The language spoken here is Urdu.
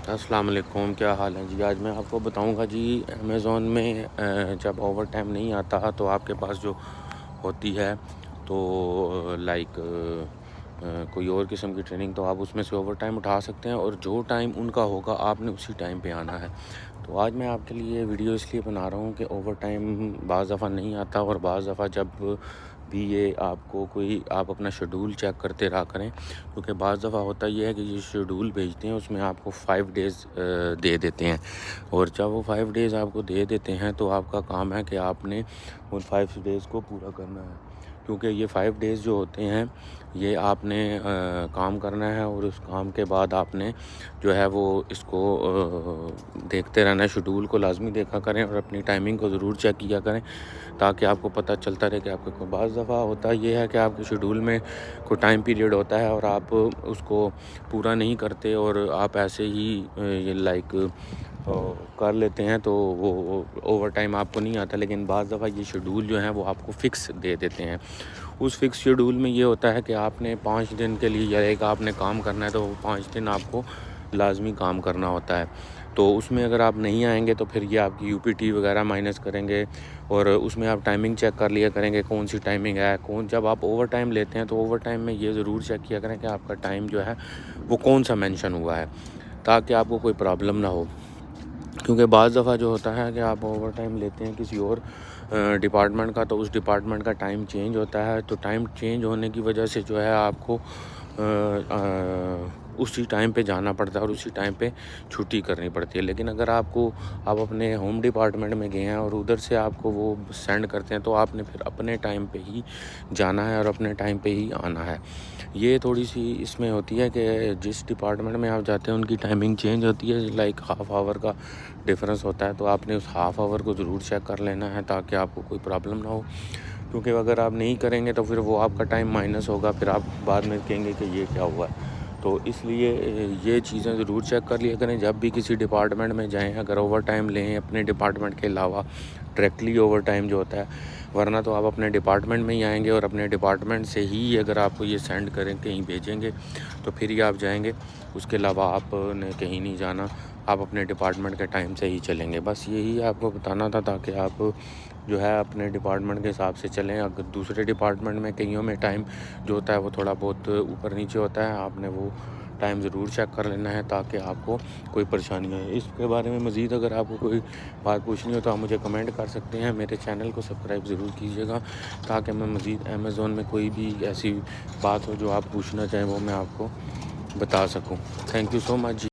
السلام علیکم، کیا حال ہے جی؟ آج میں آپ کو بتاؤں گا جی امیزون میں جب اوور ٹائم نہیں آتا تو آپ کے پاس جو ہوتی ہے تو لائک کوئی اور قسم کی ٹریننگ تو آپ اس میں سے اوور ٹائم اٹھا سکتے ہیں، اور جو ٹائم ان کا ہوگا آپ نے اسی ٹائم پہ آنا ہے۔ تو آج میں آپ کے لیے ویڈیو اس لیے بنا رہا ہوں کہ اوور ٹائم بعض دفعہ نہیں آتا، اور بعض دفعہ جب بھی یہ آپ کو کوئی آپ اپنا شیڈول چیک کرتے رہا کریں، کیونکہ بعض دفعہ ہوتا یہ ہے کہ یہ شیڈول بھیجتے ہیں اس میں آپ کو 5 ڈیز دے دیتے ہیں، اور جب وہ 5 ڈیز آپ کو دے دیتے ہیں تو آپ کا کام ہے کہ آپ نے ان 5 ڈیز کو پورا کرنا ہے، کیونکہ یہ 5 ڈیز جو ہوتے ہیں یہ آپ نے کام کرنا ہے، اور اس کام کے بعد آپ نے جو ہے وہ اس کو دیکھتے رہنا ہے۔ شیڈول کو لازمی دیکھا کریں اور اپنی ٹائمنگ کو ضرور چیک کیا کریں تاکہ آپ کو پتہ چلتا رہے کہ آپ کو بعض دفعہ ہوتا یہ ہے کہ آپ کے شیڈول میں کوئی ٹائم پیریڈ ہوتا ہے اور آپ اس کو پورا نہیں کرتے اور آپ ایسے ہی یہ لائک کر لیتے ہیں تو وہ اوور ٹائم آپ کو نہیں آتا، لیکن بعض دفعہ یہ شیڈول جو ہیں وہ آپ کو فکس دے دیتے ہیں۔ اس فکس شیڈول میں یہ ہوتا ہے کہ آپ نے 5 دن کے لیے یا ایک آپ نے کام کرنا ہے تو وہ 5 دن آپ کو لازمی کام کرنا ہوتا ہے۔ تو اس میں اگر آپ نہیں آئیں گے تو پھر یہ آپ کی UPT وغیرہ مائنس کریں گے، اور اس میں آپ ٹائمنگ چیک کر لیا کریں گے کون سی ٹائمنگ ہے جب آپ اوور ٹائم لیتے ہیں تو اوور ٹائم میں یہ ضرور چیک کیا کریں کہ آپ کا ٹائم جو ہے وہ کون سا مینشن ہوا ہے تاکہ آپ کو کوئی پرابلم نہ ہو، کیونکہ بعض دفعہ جو ہوتا ہے کہ آپ اوور ٹائم لیتے ہیں کسی اور ڈپارٹمنٹ کا تو اس ڈپارٹمنٹ کا ٹائم چینج ہوتا ہے، تو ٹائم چینج ہونے کی وجہ سے جو ہے آپ کو اسی ٹائم پہ جانا پڑتا ہے اور اسی ٹائم پہ چھٹی کرنی پڑتی ہے۔ لیکن اگر آپ اپنے ہوم ڈپارٹمنٹ میں گئے ہیں اور ادھر سے آپ کو وہ سینڈ کرتے ہیں تو آپ نے پھر اپنے ٹائم پہ ہی جانا ہے اور اپنے ٹائم پہ ہی آنا ہے۔ یہ تھوڑی سی اس میں ہوتی ہے کہ جس ڈپارٹمنٹ میں آپ جاتے ہیں ان کی ٹائمنگ چینج ہوتی ہے، لائک ہاف آور کا ڈفرینس ہوتا ہے، تو آپ نے اس ہاف آور کو ضرور چیک کر لینا ہے تاکہ آپ کو کوئی پرابلم نہ ہو، کیونکہ اگر آپ نہیں کریں گے تو پھر وہ آپ کا ٹائم مائنس ہوگا، پھر آپ بعد میں کہیں گے کہ یہ کیا ہوا ہے۔ تو اس لیے یہ چیزیں ضرور چیک کر لیا کریں جب بھی کسی ڈپارٹمنٹ میں جائیں، اگر اوور ٹائم لیں اپنے ڈپارٹمنٹ کے علاوہ ڈائریکٹلی اوور ٹائم جو ہوتا ہے، ورنہ تو آپ اپنے ڈپارٹمنٹ میں ہی آئیں گے اور اپنے ڈپارٹمنٹ سے ہی اگر آپ کو یہ سینڈ کریں کہیں بھیجیں گے تو پھر ہی آپ جائیں گے، اس کے علاوہ آپ نے کہیں نہیں جانا، آپ اپنے ڈپارٹمنٹ کے ٹائم سے ہی چلیں گے۔ بس یہی آپ کو بتانا تھا تاکہ آپ جو ہے اپنے ڈپارٹمنٹ کے حساب سے چلیں۔ اگر دوسرے ڈپارٹمنٹ میں کئیوں میں ٹائم جو ہوتا ہے وہ تھوڑا بہت اوپر نیچے ہوتا ہے، آپ نے وہ ٹائم ضرور چیک کر لینا ہے تاکہ آپ کو کوئی پریشانی نہ ہو۔ اس کے بارے میں مزید اگر آپ کو کوئی بات پوچھنی ہو تو آپ مجھے کمنٹ کر سکتے ہیں، میرے چینل کو سبسکرائب ضرور کیجیے گا تاکہ میں مزید امیزون میں کوئی بھی ایسی بات ہو جو آپ پوچھنا چاہیں وہ میں آپ کو بتا سکوں۔ Thank you so much G.